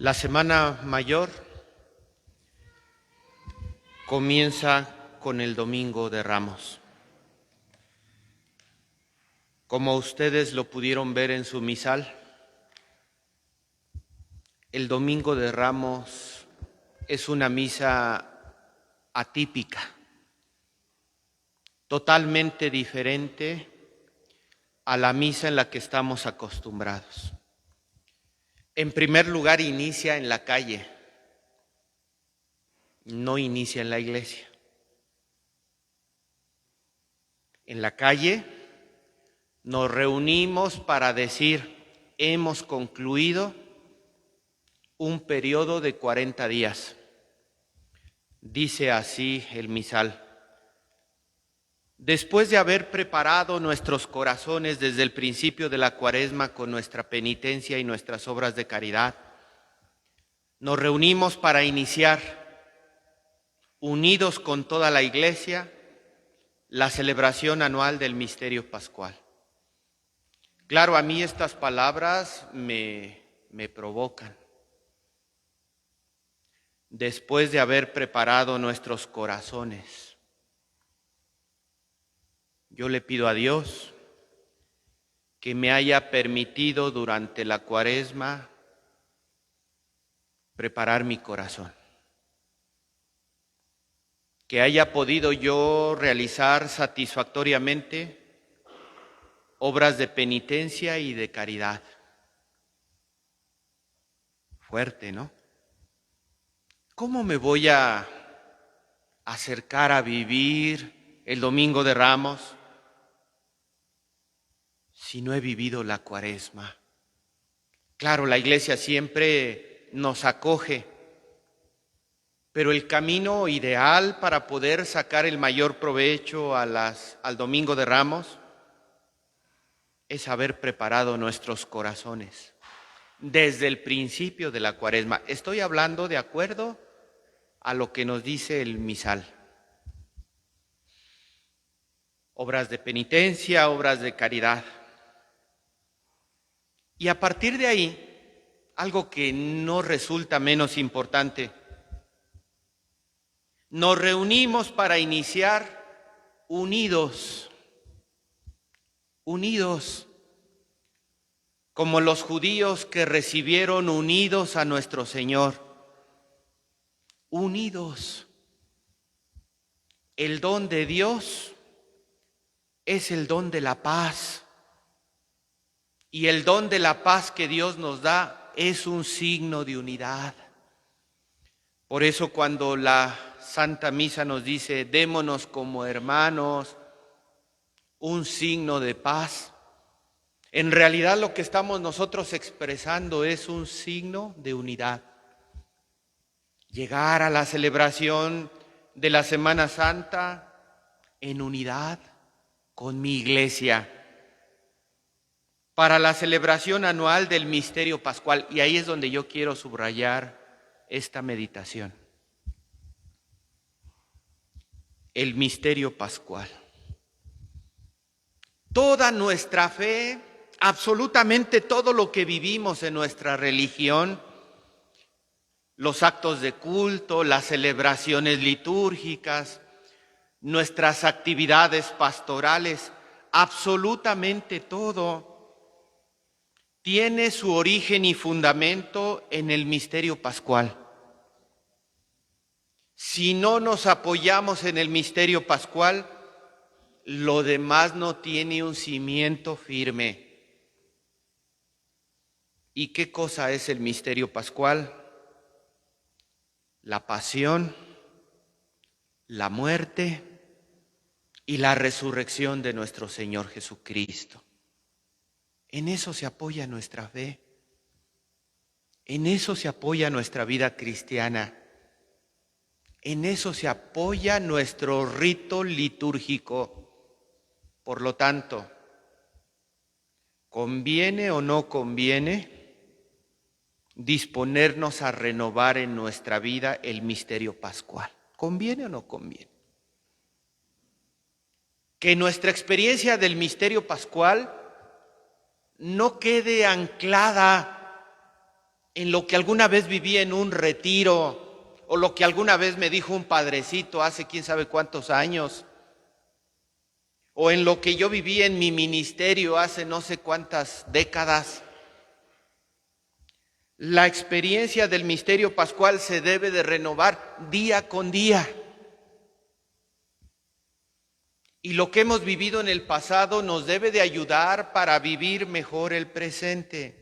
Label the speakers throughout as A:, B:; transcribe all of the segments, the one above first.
A: La Semana Mayor comienza con el Domingo de Ramos. Como ustedes lo pudieron ver en su misal, el Domingo de Ramos es una misa atípica, totalmente diferente a la misa en la que estamos acostumbrados. En primer lugar, inicia en la calle, no inicia en la iglesia. En la calle nos reunimos para decir, hemos concluido un periodo de 40 días. Dice así el misal. Después de haber preparado nuestros corazones desde el principio de la Cuaresma con nuestra penitencia y nuestras obras de caridad, nos reunimos para iniciar, unidos con toda la Iglesia, la celebración anual del Misterio Pascual. Claro, a mí estas palabras me provocan. Después de haber preparado nuestros corazones, yo le pido a Dios que me haya permitido durante la Cuaresma preparar mi corazón, que haya podido yo realizar satisfactoriamente obras de penitencia y de caridad. Fuerte, ¿no? ¿Cómo me voy a acercar a vivir el Domingo de Ramos si no he vivido la Cuaresma? Claro, la Iglesia siempre nos acoge, pero el camino ideal para poder sacar el mayor provecho al Domingo de Ramos es haber preparado nuestros corazones desde el principio de la Cuaresma. Estoy hablando de acuerdo a lo que nos dice el misal. Obras de penitencia, obras de caridad. Y a partir de ahí, algo que no resulta menos importante, nos reunimos para iniciar unidos, como los judíos que recibieron unidos a nuestro Señor, unidos. El don de Dios es el don de la paz, y el don de la paz que Dios nos da es un signo de unidad. Por eso cuando la Santa Misa nos dice, démonos como hermanos, un signo de paz, en realidad lo que estamos nosotros expresando es un signo de unidad. Llegar a la celebración de la Semana Santa en unidad con mi Iglesia, para la celebración anual del Misterio Pascual. Y ahí es donde yo quiero subrayar esta meditación. El Misterio Pascual. Toda nuestra fe, absolutamente todo lo que vivimos en nuestra religión, los actos de culto, las celebraciones litúrgicas, nuestras actividades pastorales, absolutamente todo tiene su origen y fundamento en el misterio pascual. Si no nos apoyamos en el misterio pascual, lo demás no tiene un cimiento firme. ¿Y qué cosa es el misterio pascual? La pasión, la muerte y la resurrección de nuestro Señor Jesucristo. En eso se apoya nuestra fe, en eso se apoya nuestra vida cristiana, en eso se apoya nuestro rito litúrgico. Por lo tanto, ¿conviene o no conviene disponernos a renovar en nuestra vida el misterio pascual? ¿Conviene o no conviene? Que nuestra experiencia del misterio pascual no quede anclada en lo que alguna vez viví en un retiro, o lo que alguna vez me dijo un padrecito hace quién sabe cuántos años, o en lo que yo viví en mi ministerio hace no sé cuántas décadas. La experiencia del misterio pascual se debe de renovar día con día. Y lo que hemos vivido en el pasado nos debe de ayudar para vivir mejor el presente.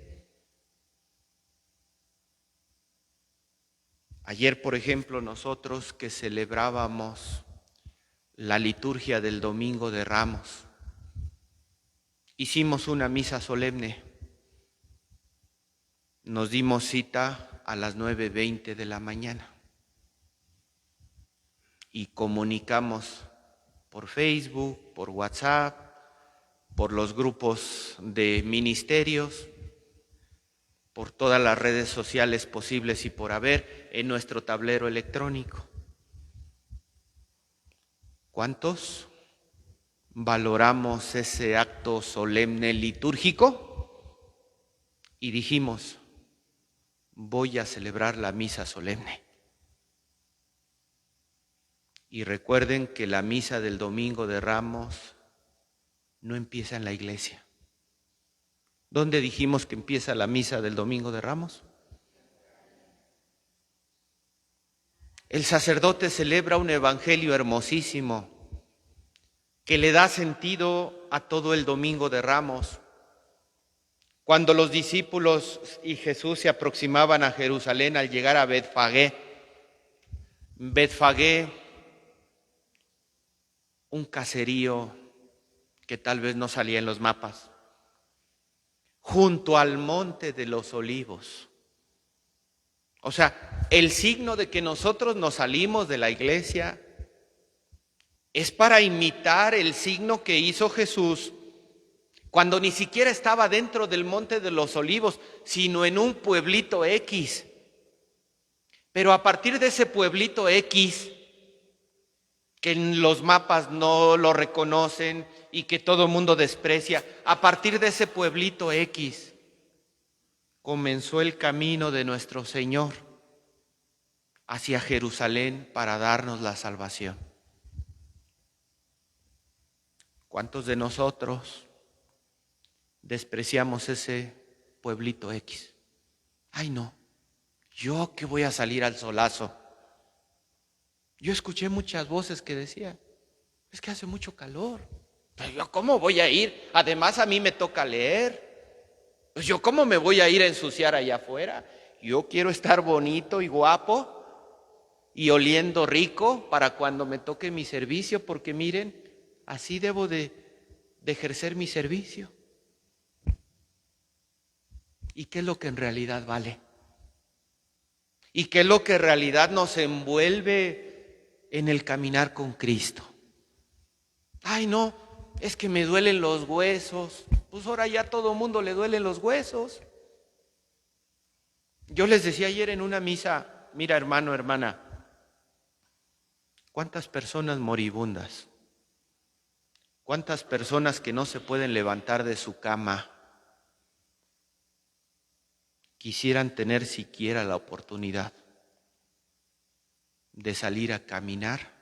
A: Ayer, por ejemplo, nosotros que celebrábamos la liturgia del Domingo de Ramos, hicimos una misa solemne. Nos dimos cita a las 9:20 de la mañana y comunicamos por Facebook, por WhatsApp, por los grupos de ministerios, por todas las redes sociales posibles y por haber en nuestro tablero electrónico. ¿Cuántos valoramos ese acto solemne litúrgico? Y dijimos, voy a celebrar la misa solemne. Y recuerden que la misa del Domingo de Ramos no empieza en la iglesia. ¿Dónde dijimos que empieza la misa del Domingo de Ramos? El sacerdote celebra un evangelio hermosísimo que le da sentido a todo el Domingo de Ramos. Cuando los discípulos y Jesús se aproximaban a Jerusalén al llegar a Betfagé, un caserío que tal vez no salía en los mapas, junto al monte de los olivos. O sea, el signo de que nosotros nos salimos de la iglesia es para imitar el signo que hizo Jesús cuando ni siquiera estaba dentro del monte de los olivos, sino en un pueblito X. Pero a partir de ese pueblito X, que en los mapas no lo reconocen y que todo el mundo desprecia, a partir de ese pueblito X comenzó el camino de nuestro Señor hacia Jerusalén para darnos la salvación. ¿Cuántos de nosotros despreciamos ese pueblito X? Ay, no, ¿yo qué voy a salir al solazo? Yo escuché muchas voces que decían, es que hace mucho calor. Pero yo, ¿cómo voy a ir? Además, a mí me toca leer. Pues yo, ¿cómo me voy a ir a ensuciar allá afuera? Yo quiero estar bonito y guapo y oliendo rico para cuando me toque mi servicio, porque miren, así debo de ejercer mi servicio. ¿Y qué es lo que en realidad vale? ¿Y qué es lo que en realidad nos envuelve en el caminar con Cristo? Ay, no, es que me duelen los huesos. Pues ahora ya a todo mundo le duelen los huesos. Yo les decía ayer en una misa, mira hermano, hermana, ¿cuántas personas moribundas? ¿Cuántas personas que no se pueden levantar de su cama quisieran tener siquiera la oportunidad de salir a caminar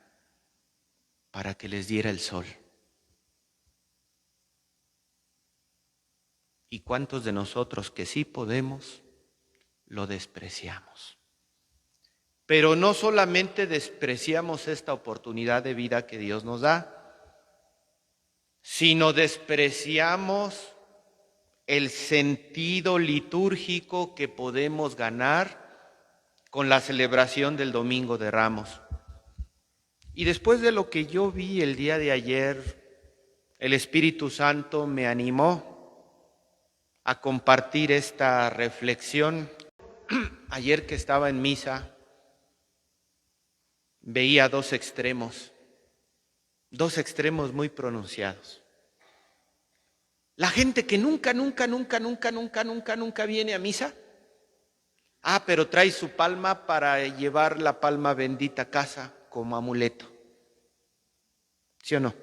A: para que les diera el sol? ¿Y cuántos de nosotros que sí podemos, lo despreciamos? Pero no solamente despreciamos esta oportunidad de vida que Dios nos da, sino despreciamos el sentido litúrgico que podemos ganar con la celebración del Domingo de Ramos. Y después de lo que yo vi el día de ayer, el Espíritu Santo me animó a compartir esta reflexión. Ayer que estaba en misa, veía dos extremos muy pronunciados. La gente que nunca viene a misa. Pero trae su palma para llevar la palma bendita a casa como amuleto. ¿Sí o no?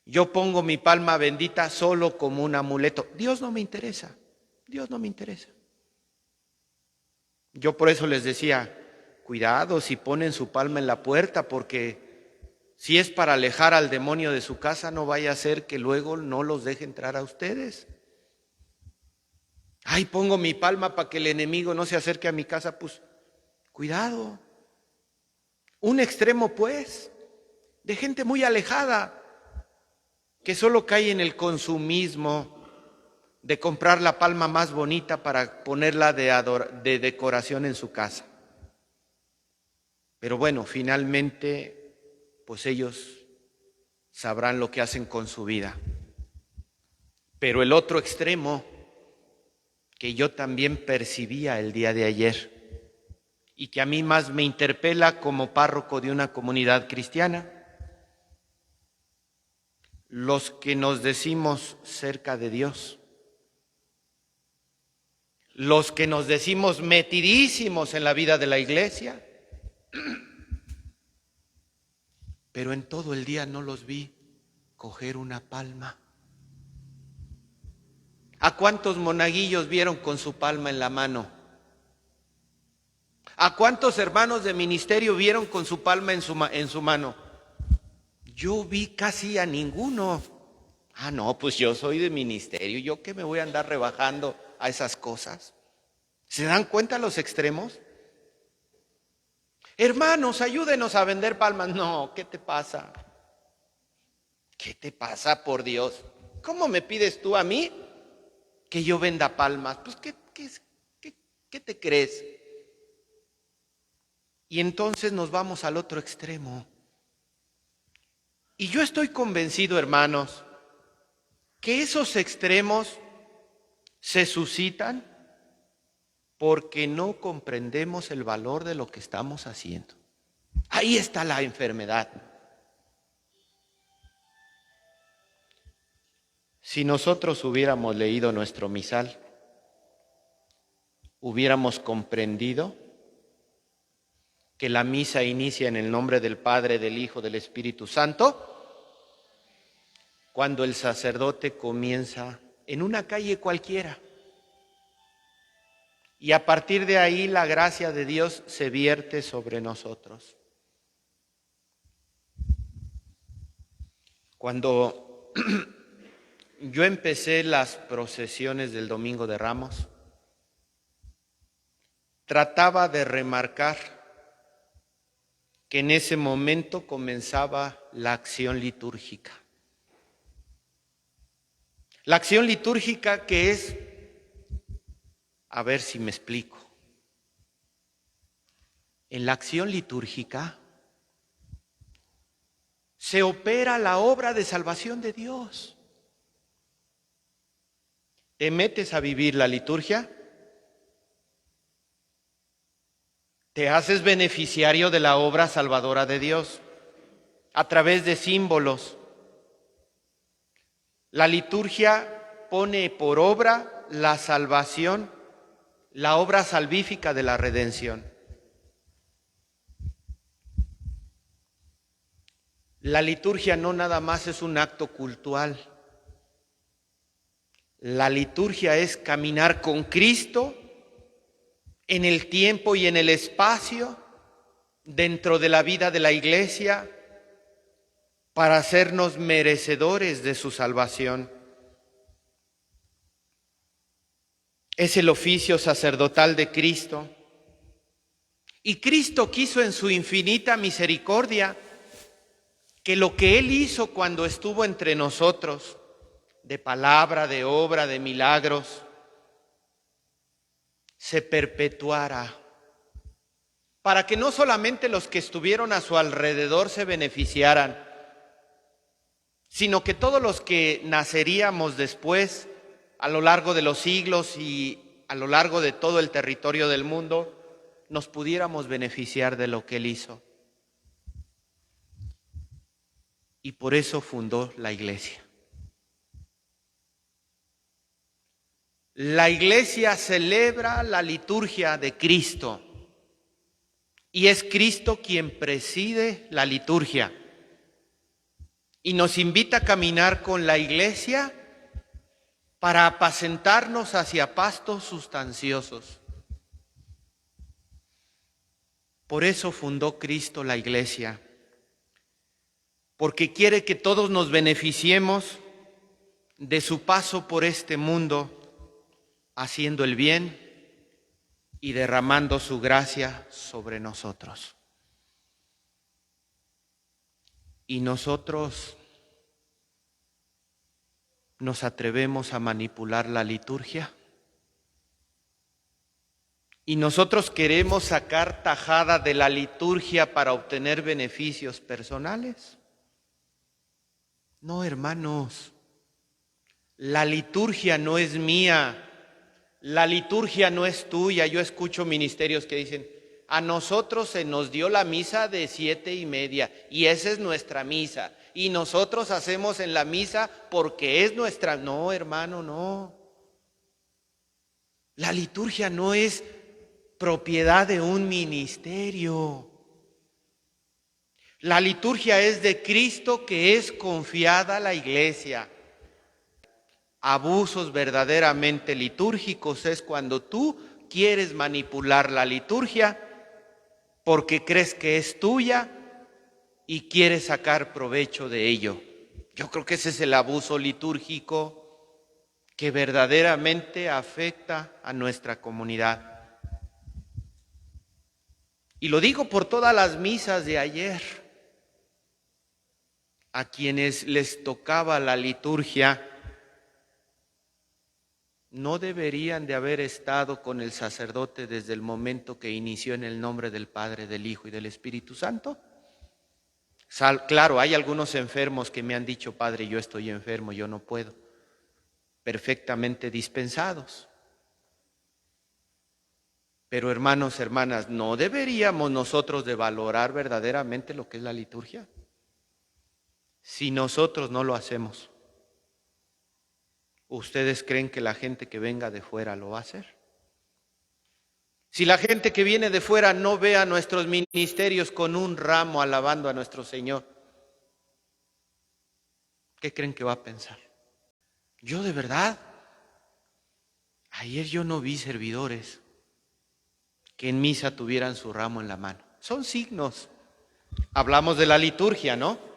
A: Yo pongo mi palma bendita solo como un amuleto. Dios no me interesa. Yo por eso les decía, cuidado si ponen su palma en la puerta, porque si es para alejar al demonio de su casa, no vaya a ser que luego no los deje entrar a ustedes. Ay, pongo mi palma para que el enemigo no se acerque a mi casa, pues cuidado. Un extremo, pues, de gente muy alejada, que solo cae en el consumismo de comprar la palma más bonita para ponerla de decoración en su casa. Pero bueno, finalmente, pues ellos sabrán lo que hacen con su vida. Pero el otro extremo, que yo también percibía el día de ayer, y que a mí más me interpela como párroco de una comunidad cristiana, los que nos decimos cerca de Dios, los que nos decimos metidísimos en la vida de la iglesia, pero en todo el día no los vi coger una palma. ¿A cuántos monaguillos vieron con su palma en la mano? ¿A cuántos hermanos de ministerio vieron con su palma en su mano? Yo vi casi a ninguno. Ah, no, pues yo soy de ministerio, ¿yo qué me voy a andar rebajando a esas cosas? ¿Se dan cuenta los extremos? Hermanos, ayúdenos a vender palmas. No, ¿qué te pasa? ¿Qué te pasa, por Dios? ¿Cómo me pides tú a mí que yo venda palmas? Pues, ¿qué te crees? Y entonces nos vamos al otro extremo. Y yo estoy convencido, hermanos, que esos extremos se suscitan porque no comprendemos el valor de lo que estamos haciendo. Ahí está la enfermedad. Si nosotros hubiéramos leído nuestro misal, hubiéramos comprendido que la misa inicia en el nombre del Padre, del Hijo, del Espíritu Santo, cuando el sacerdote comienza en una calle cualquiera. Y a partir de ahí la gracia de Dios se vierte sobre nosotros. Cuando yo empecé las procesiones del Domingo de Ramos, trataba de remarcar que en ese momento comenzaba la acción litúrgica. La acción litúrgica que es, a ver si me explico, en la acción litúrgica se opera la obra de salvación de Dios. Te metes a vivir la liturgia, te haces beneficiario de la obra salvadora de Dios a través de símbolos. La liturgia pone por obra la salvación, la obra salvífica de la redención. La liturgia no nada más es un acto cultual. La liturgia es caminar con Cristo en el tiempo y en el espacio, dentro de la vida de la iglesia, para hacernos merecedores de su salvación. Es el oficio sacerdotal de Cristo. Y Cristo quiso en su infinita misericordia que lo que Él hizo cuando estuvo entre nosotros, de palabra, de obra, de milagros, se perpetuara, para que no solamente los que estuvieron a su alrededor se beneficiaran, sino que todos los que naceríamos después, a lo largo de los siglos y a lo largo de todo el territorio del mundo, nos pudiéramos beneficiar de lo que Él hizo. Y por eso fundó la Iglesia. La Iglesia celebra la liturgia de Cristo y es Cristo quien preside la liturgia y nos invita a caminar con la Iglesia para apacentarnos hacia pastos sustanciosos. Por eso fundó Cristo la iglesia, porque quiere que todos nos beneficiemos de su paso por este mundo, haciendo el bien y derramando su gracia sobre nosotros. Y nosotros nos atrevemos a manipular la liturgia. Y nosotros queremos sacar tajada de la liturgia para obtener beneficios personales. No, hermanos, la liturgia no es mía, la liturgia no es tuya. Yo escucho ministerios que dicen, a nosotros se nos dio la misa de 7:30 y esa es nuestra misa. Y nosotros hacemos en la misa porque es nuestra. No, hermano, no. La liturgia no es propiedad de un ministerio. La liturgia es de Cristo, que es confiada a la iglesia. Abusos verdaderamente litúrgicos es cuando tú quieres manipular la liturgia porque crees que es tuya y quieres sacar provecho de ello. Yo creo que ese es el abuso litúrgico que verdaderamente afecta a nuestra comunidad. Y lo digo por todas las misas de ayer. A quienes les tocaba la liturgia, no deberían de haber estado con el sacerdote desde el momento que inició en el nombre del Padre, del Hijo y del Espíritu Santo. Claro, hay algunos enfermos que me han dicho, Padre, yo estoy enfermo, yo no puedo. Perfectamente dispensados. Pero hermanos, hermanas, ¿no deberíamos nosotros de valorar verdaderamente lo que es la liturgia? Si nosotros no lo hacemos, ¿ustedes creen que la gente que venga de fuera lo va a hacer? Si la gente que viene de fuera no ve a nuestros ministerios con un ramo alabando a nuestro Señor, ¿qué creen que va a pensar? Yo de verdad, ayer yo no vi servidores que en misa tuvieran su ramo en la mano. Son signos. Hablamos de la liturgia, ¿no?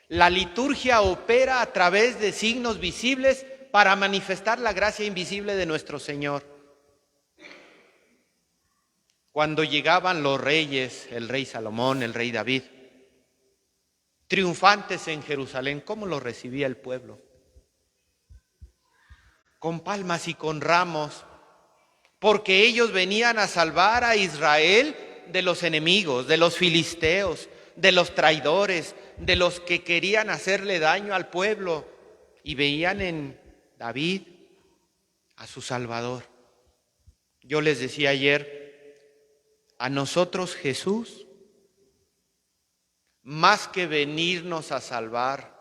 A: La liturgia opera a través de signos visibles para manifestar la gracia invisible de nuestro Señor. Cuando llegaban los reyes, el rey Salomón, el rey David, triunfantes en Jerusalén, ¿cómo los recibía el pueblo? Con palmas y con ramos, porque ellos venían a salvar a Israel de los enemigos, de los filisteos, de los traidores, de los que querían hacerle daño al pueblo, y veían en David a su Salvador. Yo les decía ayer, a nosotros Jesús, más que venirnos a salvar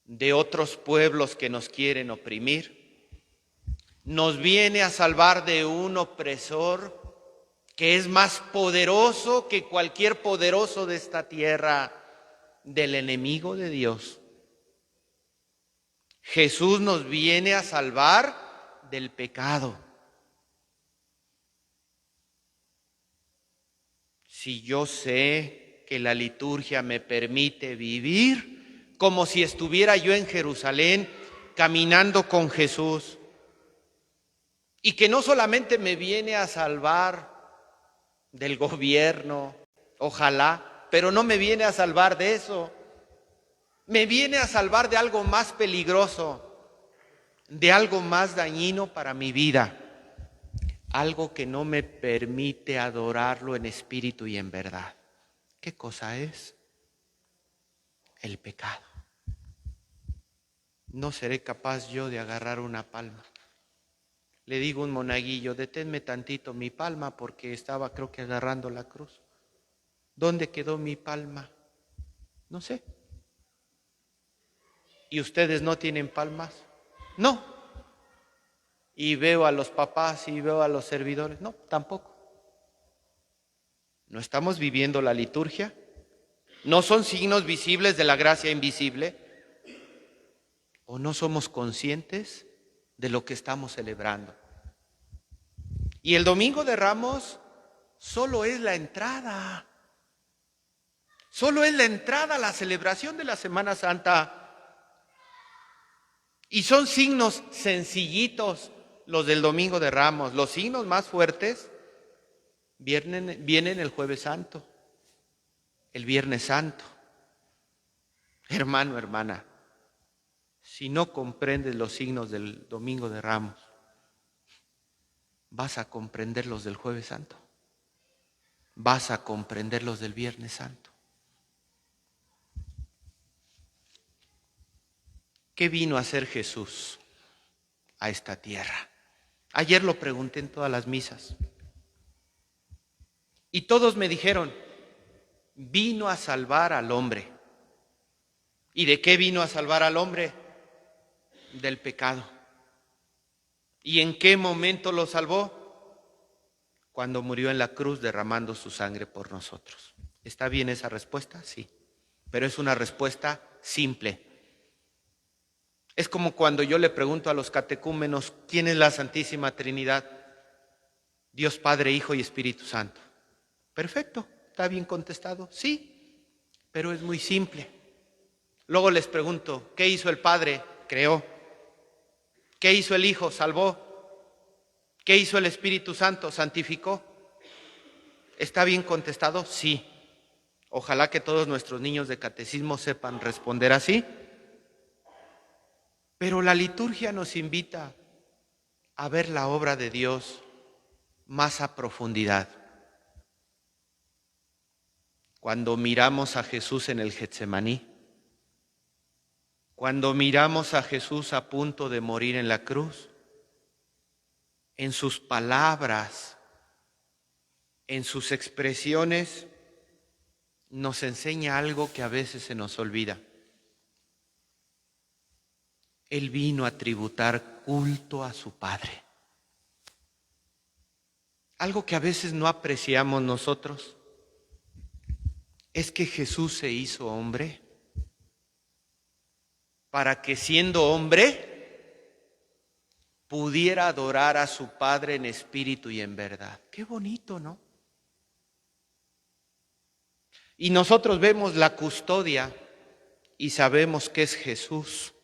A: de otros pueblos que nos quieren oprimir, nos viene a salvar de un opresor que es más poderoso que cualquier poderoso de esta tierra, del enemigo de Dios. Jesús nos viene a salvar del pecado. Si yo sé que la liturgia me permite vivir como si estuviera yo en Jerusalén caminando con Jesús, y que no solamente me viene a salvar del gobierno, ojalá, pero no me viene a salvar de eso, me viene a salvar de algo más peligroso, de algo más dañino para mi vida, algo que no me permite adorarlo en espíritu y en verdad. ¿Qué cosa es? El pecado. No seré capaz yo de agarrar una palma. Le digo a un monaguillo, deténme tantito mi palma porque estaba creo que agarrando la cruz. ¿Dónde quedó mi palma? No sé. ¿Y ustedes no tienen palmas? No. Y veo a los papás y veo a los servidores. No, tampoco. ¿No estamos viviendo la liturgia? ¿No son signos visibles de la gracia invisible? ¿O no somos conscientes de lo que estamos celebrando? Y el Domingo de Ramos solo es la entrada. Solo es la entrada a la celebración de la Semana Santa. Y son signos sencillitos los del Domingo de Ramos. Los signos más fuertes vienen el Jueves Santo, el Viernes Santo. Hermano, hermana, si no comprendes los signos del Domingo de Ramos, vas a comprender los del Jueves Santo. Vas a comprender los del Viernes Santo. ¿Qué vino a hacer Jesús a esta tierra? Ayer lo pregunté en todas las misas. Y todos me dijeron, vino a salvar al hombre. ¿Y de qué vino a salvar al hombre? Del pecado. ¿Y en qué momento lo salvó? Cuando murió en la cruz derramando su sangre por nosotros. ¿Está bien esa respuesta? Sí. Pero es una respuesta simple. Es como cuando yo le pregunto a los catecúmenos, ¿quién es la Santísima Trinidad? Dios Padre, Hijo y Espíritu Santo. Perfecto, está bien contestado, sí, pero es muy simple. Luego les pregunto, ¿qué hizo el Padre? Creó. ¿Qué hizo el Hijo? Salvó. ¿Qué hizo el Espíritu Santo? Santificó. ¿Está bien contestado? Sí. Ojalá que todos nuestros niños de catecismo sepan responder así. Pero la liturgia nos invita a ver la obra de Dios más a profundidad. Cuando miramos a Jesús en el Getsemaní, cuando miramos a Jesús a punto de morir en la cruz, en sus palabras, en sus expresiones, nos enseña algo que a veces se nos olvida. Él vino a tributar culto a su Padre. Algo que a veces no apreciamos nosotros es que Jesús se hizo hombre para que siendo hombre pudiera adorar a su Padre en espíritu y en verdad. Qué bonito, ¿no? Y nosotros vemos la custodia y sabemos que es Jesús.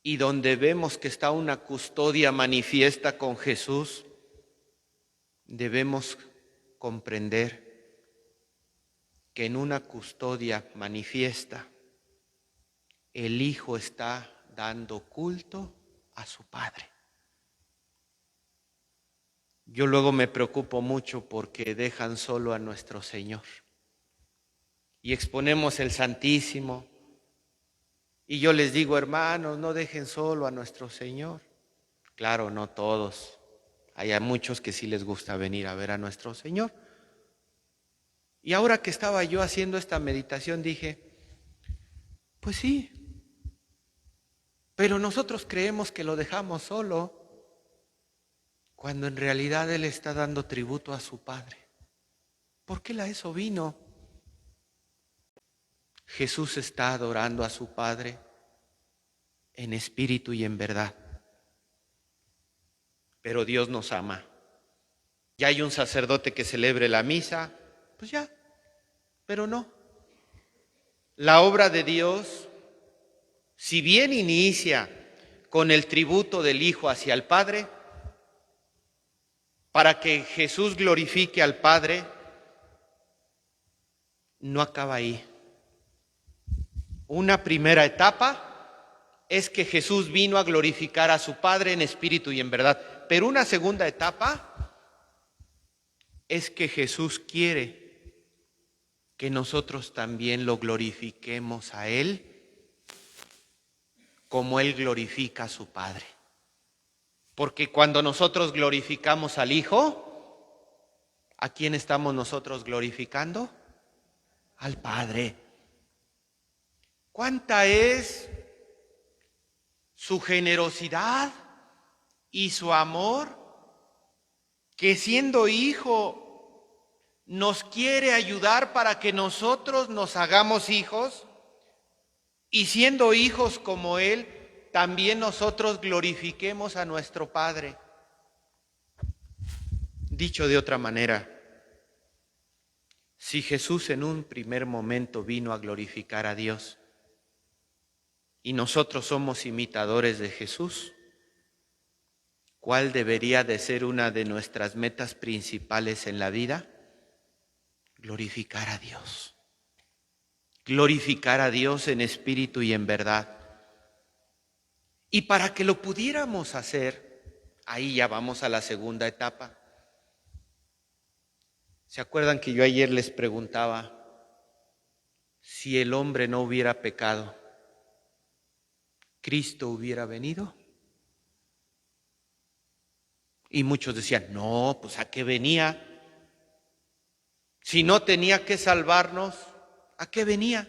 A: Y donde vemos que está una custodia manifiesta con Jesús, debemos comprender que en una custodia manifiesta el Hijo está dando culto a su Padre. Yo luego me preocupo mucho porque dejan solo a nuestro Señor y exponemos el Santísimo. Y yo les digo, hermanos, no dejen solo a nuestro Señor. Claro, no todos. Hay a muchos que sí les gusta venir a ver a nuestro Señor. Y ahora que estaba yo haciendo esta meditación dije, pues sí, pero nosotros creemos que lo dejamos solo, cuando en realidad Él está dando tributo a su Padre. Porque Él a eso vino. Jesús está adorando a su Padre en espíritu y en verdad. Pero Dios nos ama. Ya hay un sacerdote que celebre la misa, pues ya, pero no. La obra de Dios, si bien inicia con el tributo del Hijo hacia el Padre, para que Jesús glorifique al Padre, no acaba ahí. Una primera etapa es que Jesús vino a glorificar a su Padre en espíritu y en verdad. Pero una segunda etapa es que Jesús quiere que nosotros también lo glorifiquemos a Él como Él glorifica a su Padre. Porque cuando nosotros glorificamos al Hijo, ¿a quién estamos nosotros glorificando? Al Padre. ¿Cuánta es su generosidad y su amor? Que siendo Hijo nos quiere ayudar para que nosotros nos hagamos hijos, y siendo hijos como Él, también nosotros glorifiquemos a nuestro Padre. Dicho de otra manera, si Jesús en un primer momento vino a glorificar a Dios y nosotros somos imitadores de Jesús, ¿cuál debería de ser una de nuestras metas principales en la vida? Glorificar a Dios. Glorificar a Dios en espíritu y en verdad. Y para que lo pudiéramos hacer, ahí ya vamos a la segunda etapa. ¿Se acuerdan que yo ayer les preguntaba si el hombre no hubiera pecado, Cristo hubiera venido? Y muchos decían, no, pues ¿a qué venía? Si no tenía que salvarnos, ¿a qué venía?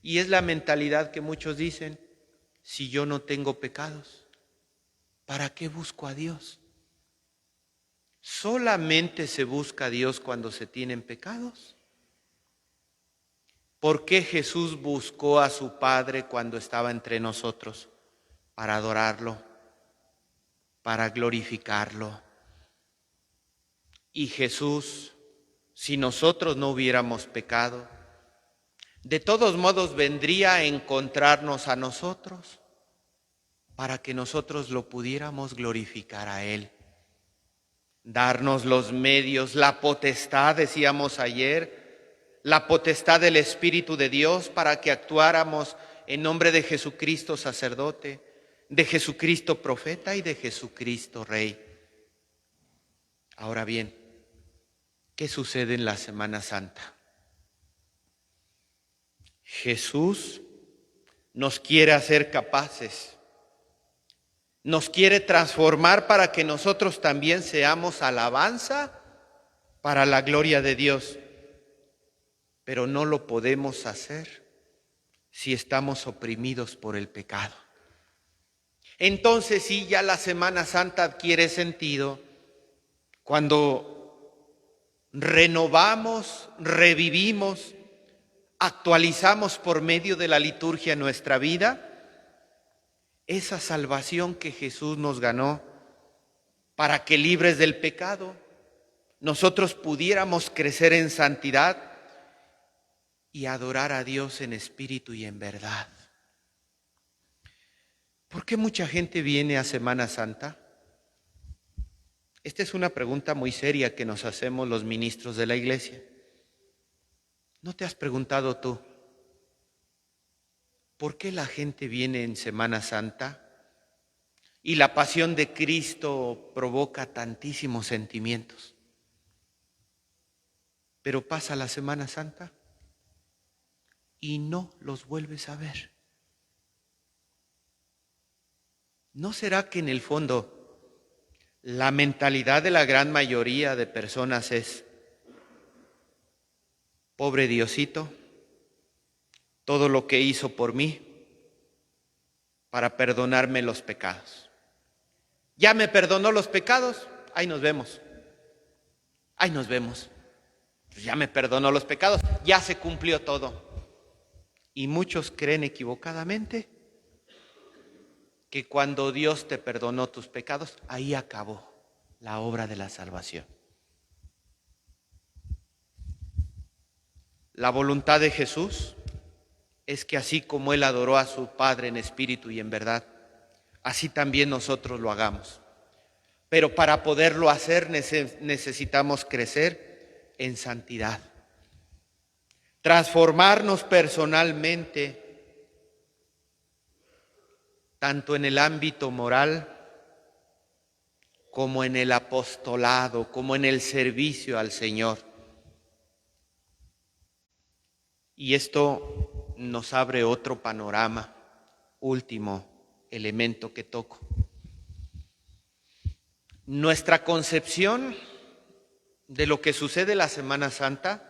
A: Y es la mentalidad que muchos dicen, si yo no tengo pecados, ¿para qué busco a Dios? ¿Solamente se busca a Dios cuando se tienen pecados? ¿Por qué Jesús buscó a su Padre cuando estaba entre nosotros? Para adorarlo, para glorificarlo. Y Jesús, si nosotros no hubiéramos pecado, de todos modos vendría a encontrarnos a nosotros para que nosotros lo pudiéramos glorificar a Él. Darnos los medios, la potestad, decíamos ayer, la potestad del Espíritu de Dios para que actuáramos en nombre de Jesucristo sacerdote, de Jesucristo profeta y de Jesucristo Rey. Ahora bien, ¿qué sucede en la Semana Santa? Jesús nos quiere hacer capaces, nos quiere transformar para que nosotros también seamos alabanza para la gloria de Dios. Pero no lo podemos hacer si estamos oprimidos por el pecado. Entonces sí, ya la Semana Santa adquiere sentido cuando renovamos, revivimos, actualizamos por medio de la liturgia nuestra vida, esa salvación que Jesús nos ganó para que libres del pecado nosotros pudiéramos crecer en santidad y adorar a Dios en espíritu y en verdad. ¿Por qué mucha gente viene a Semana Santa? Esta es una pregunta muy seria que nos hacemos los ministros de la iglesia. ¿No te has preguntado tú, por qué la gente viene en Semana Santa y la pasión de Cristo provoca tantísimos sentimientos? Pero pasa la Semana Santa y no los vuelves a ver. ¿No será que en el fondo la mentalidad de la gran mayoría de personas es, pobre Diosito, todo lo que hizo por mí para perdonarme los pecados? Ya me perdonó los pecados, ahí nos vemos. Ahí nos vemos. Pues ya me perdonó los pecados, ya se cumplió todo. Y muchos creen equivocadamente que cuando Dios te perdonó tus pecados, ahí acabó la obra de la salvación. La voluntad de Jesús es que así como Él adoró a su Padre en espíritu y en verdad, así también nosotros lo hagamos. Pero para poderlo hacer necesitamos crecer en santidad, transformarnos personalmente, tanto en el ámbito moral como en el apostolado, como en el servicio al Señor. Y esto nos abre otro panorama, último elemento que toco. Nuestra concepción de lo que sucede la Semana Santa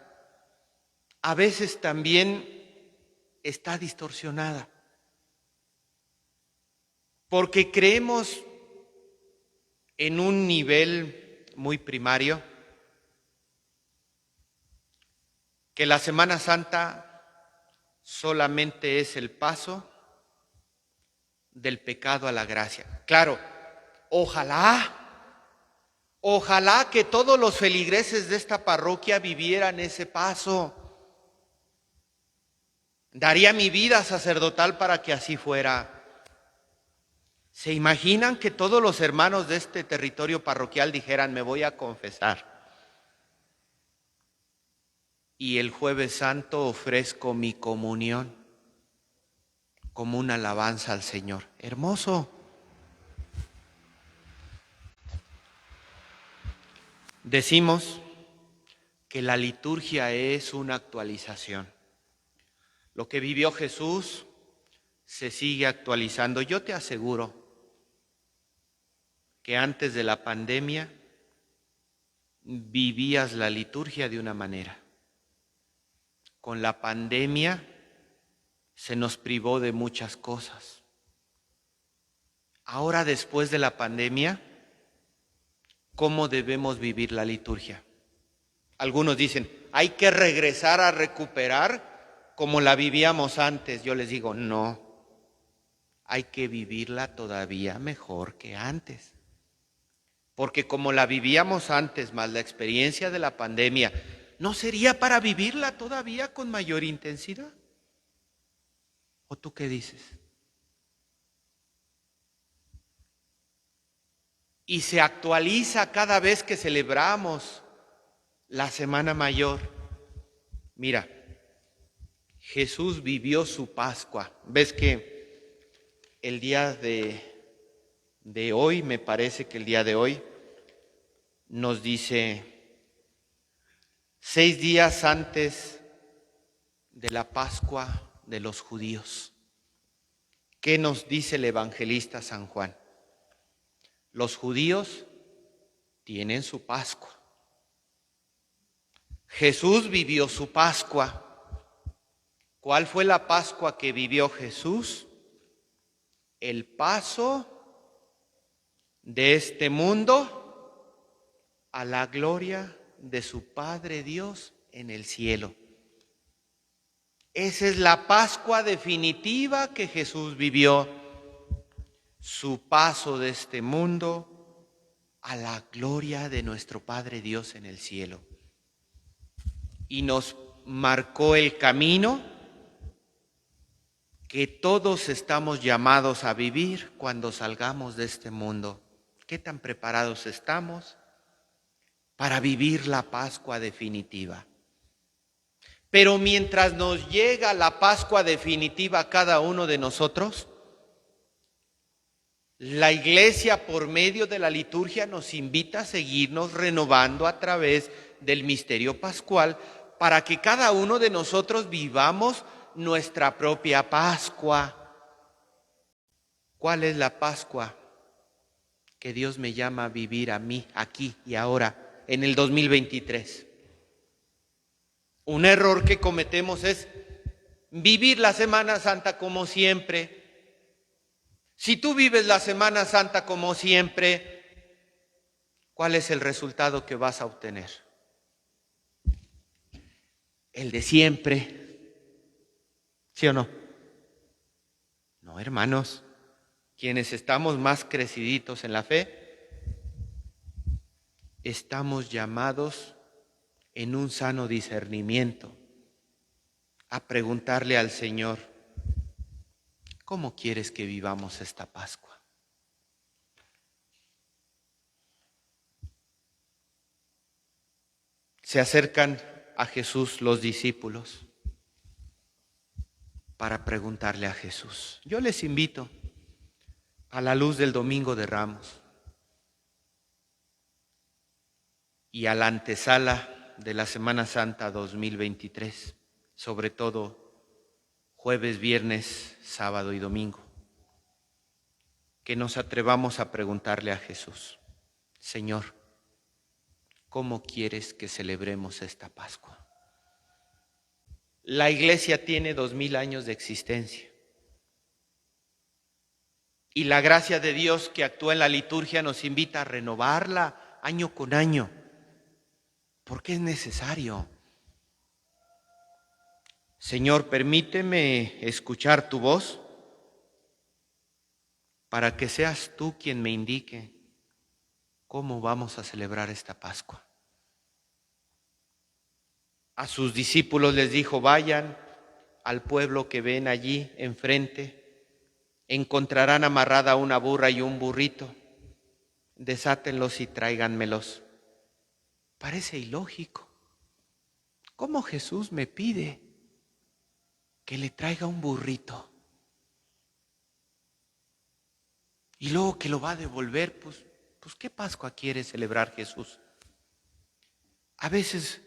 A: a veces también está distorsionada, porque creemos en un nivel muy primario que la Semana Santa solamente es el paso del pecado a la gracia. Claro, ojalá Ojalá que todos los feligreses de esta parroquia vivieran ese paso. Daría mi vida sacerdotal para que así fuera. ¿Se imaginan que todos los hermanos de este territorio parroquial dijeran, me voy a confesar? Y el Jueves Santo ofrezco mi comunión como una alabanza al Señor. Hermoso. Decimos que la liturgia es una actualización. Lo que vivió Jesús se sigue actualizando. Yo te aseguro que antes de la pandemia vivías la liturgia de una manera. Con la pandemia se nos privó de muchas cosas. Ahora, después de la pandemia, ¿cómo debemos vivir la liturgia? Algunos dicen, hay que regresar a recuperar como la vivíamos antes. Yo les digo, no, hay que vivirla todavía mejor que antes. Porque como la vivíamos antes, más la experiencia de la pandemia, ¿no sería para vivirla todavía con mayor intensidad? ¿O tú qué dices? Y se actualiza cada vez que celebramos la Semana Mayor. Mira, Jesús vivió su Pascua. ¿Ves que el día de hoy, me parece que el día de hoy, nos dice 6 días antes de la Pascua de los judíos? ¿Qué nos dice el evangelista San Juan? Los judíos tienen su Pascua. Jesús vivió su Pascua. ¿Cuál fue la Pascua que vivió Jesús? El paso de este mundo a la gloria de su Padre Dios en el cielo. Esa es la Pascua definitiva que Jesús vivió. Su paso de este mundo a la gloria de nuestro Padre Dios en el cielo. Y nos marcó el camino que todos estamos llamados a vivir cuando salgamos de este mundo. ¿Qué tan preparados estamos para vivir la Pascua definitiva? Pero mientras nos llega la Pascua definitiva a cada uno de nosotros, la Iglesia, por medio de la liturgia, nos invita a seguirnos renovando a través del misterio pascual para que cada uno de nosotros vivamos nuestra propia Pascua. ¿Cuál es la Pascua que Dios me llama a vivir a mí, aquí y ahora, en el 2023? Un error que cometemos es vivir la Semana Santa como siempre. Si tú vives la Semana Santa como siempre, ¿cuál es el resultado que vas a obtener? El de siempre. ¿Sí o no? No, hermanos. Quienes estamos más creciditos en la fe, estamos llamados en un sano discernimiento a preguntarle al Señor, ¿cómo quieres que vivamos esta Pascua? Se acercan a Jesús los discípulos para preguntarle a Jesús. Yo les invito a la luz del Domingo de Ramos y a la antesala de la Semana Santa 2023, sobre todo jueves, viernes, sábado y domingo, que nos atrevamos a preguntarle a Jesús, Señor, ¿cómo quieres que celebremos esta Pascua? La Iglesia tiene 2000 años de existencia y la gracia de Dios que actúa en la liturgia nos invita a renovarla año con año, porque es necesario. Señor, permíteme escuchar tu voz para que seas tú quien me indique ¿cómo vamos a celebrar esta Pascua? A sus discípulos les dijo, vayan al pueblo que ven allí enfrente, encontrarán amarrada una burra y un burrito, desátenlos y tráiganmelos. Parece ilógico. ¿Cómo Jesús me pide que le traiga un burrito? Y luego que lo va a devolver, pues ¿qué Pascua quiere celebrar Jesús? A veces,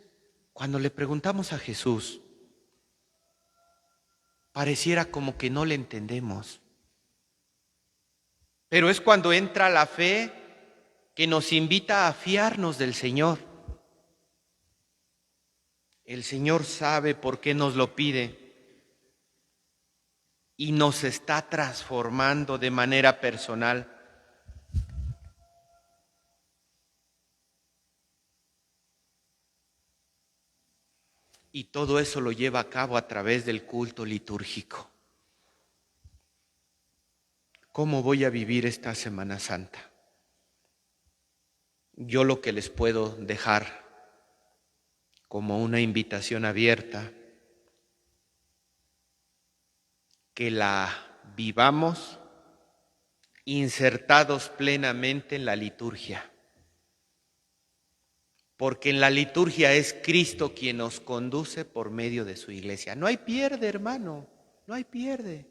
A: cuando le preguntamos a Jesús, pareciera como que no le entendemos. Pero es cuando entra la fe que nos invita a fiarnos del Señor. El Señor sabe por qué nos lo pide y nos está transformando de manera personal. Y todo eso lo lleva a cabo a través del culto litúrgico. ¿Cómo voy a vivir esta Semana Santa? Yo lo que les puedo dejar como una invitación abierta, que la vivamos insertados plenamente en la liturgia. Porque en la liturgia es Cristo quien nos conduce por medio de su iglesia. No hay pierde, hermano, no hay pierde.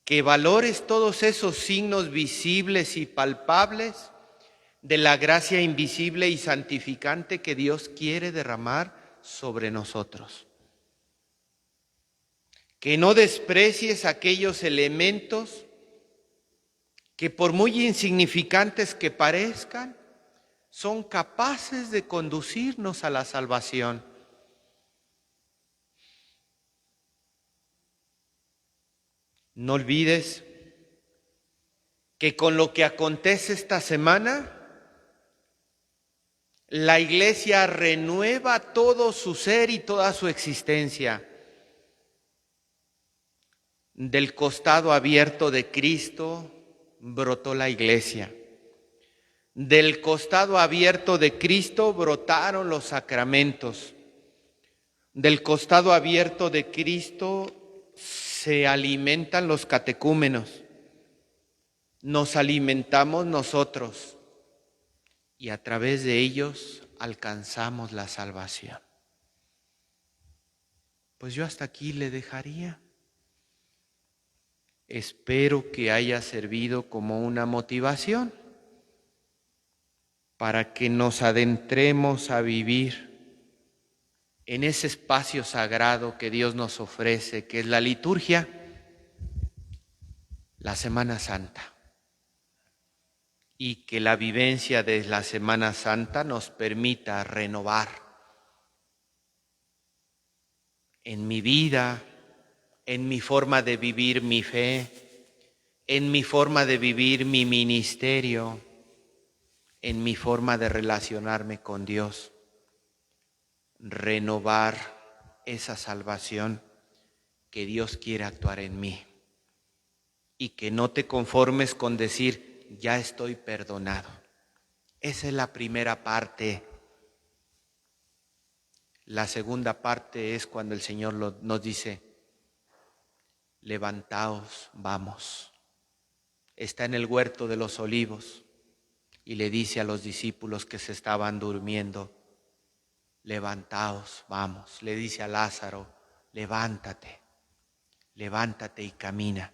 A: Que valores todos esos signos visibles y palpables de la gracia invisible y santificante que Dios quiere derramar sobre nosotros. Que no desprecies aquellos elementos que por muy insignificantes que parezcan, son capaces de conducirnos a la salvación. No olvides que con lo que acontece esta semana, la Iglesia renueva todo su ser y toda su existencia. Del costado abierto de Cristo brotó la Iglesia. Del costado abierto de Cristo brotaron los sacramentos. Del costado abierto de Cristo se alimentan los catecúmenos. Nos alimentamos nosotros y a través de ellos alcanzamos la salvación. Pues yo hasta aquí le dejaría. Espero que haya servido como una motivación para que nos adentremos a vivir en ese espacio sagrado que Dios nos ofrece, que es la liturgia, la Semana Santa. Y que la vivencia de la Semana Santa nos permita renovar en mi vida, en mi forma de vivir mi fe, en mi forma de vivir mi ministerio, en mi forma de relacionarme con Dios. Renovar esa salvación que Dios quiere actuar en mí. Y que no te conformes con decir, ya estoy perdonado. Esa es la primera parte. La segunda parte es cuando el Señor nos dice, levantaos, vamos. Está en el huerto de los olivos y le dice a los discípulos que se estaban durmiendo, levantaos, vamos. Le dice a Lázaro, levántate, levántate y camina.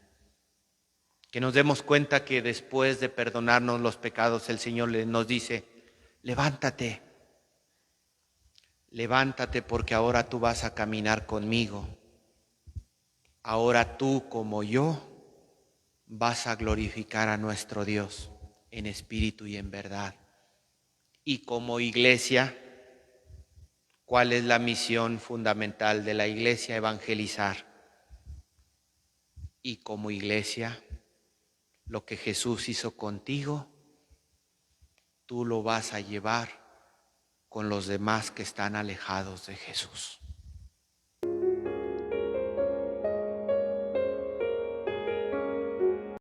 A: Que nos demos cuenta que después de perdonarnos los pecados, el Señor nos dice, levántate, levántate porque ahora tú vas a caminar conmigo. Ahora tú como yo vas a glorificar a nuestro Dios en espíritu y en verdad. Y como iglesia, ¿cuál es la misión fundamental de la iglesia? Evangelizar. Y como iglesia, lo que Jesús hizo contigo, tú lo vas a llevar con los demás que están alejados de Jesús.